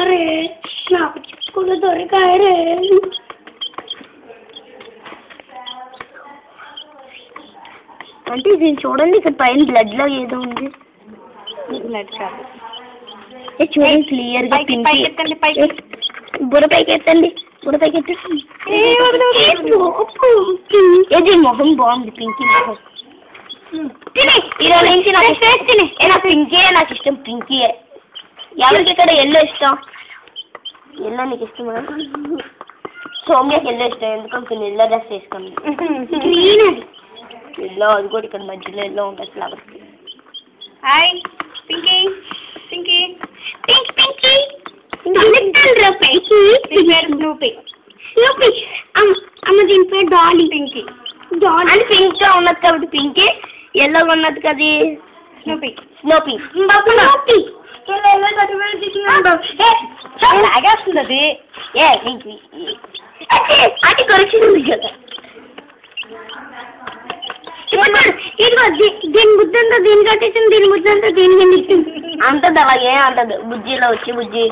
రే నాకు చిక్కులు దొరికాయి రే. అంటే దీన్ని చూడండి, ఇక్కడ పైన బ్లడ్ లో ఏదో ఉంది. బ్లడ్ కాదు, చూడండి క్లియర్ గా. బుర్ర పైకి ఎత్తండి, బుర్ర పైకి ఎత్తండి. ఏది మొహం బాగుంది, పింకీ మొహం. ఇలా నుంచి నాకు పింకీ నాకు ఇష్టం, పింకీ. ఎవరికి ఇక్కడ ఎల్లో ఇష్టం? ఎల్లో నీకు ఇష్టమా? సౌమ్యకి ఎల్లో ఇష్టం, ఎందుకంటే ఎల్లో డ్రెస్ వేసుకోండి. గ్రీన్ అది ఎల్లో, అది కూడా ఇక్కడ మధ్యలో ఎల్లో ఉంటుంది flowers. Hi Pinky, Pinky pink Pinky Snoopy. Snoopy అమ్మ దీని పేరు డాలీ. పింకీ డాలీ అని పింక్ గా ఉన్నది కాబట్టి పింకీ, ఎల్లోగా ఉన్నది కదా స్నూపీ. స్నూపీ స్నూపీ లాగేస్తుంది అది. అది కొరిచింది కదా. ఇదిగో దీని బుద్ధి అంతా దీని కట్టించింది, దీని బుద్ధి అంతా దీని కట్టించింది. అంతది అలాగే అంటది బుజ్జిలో వచ్చి బుజ్జి.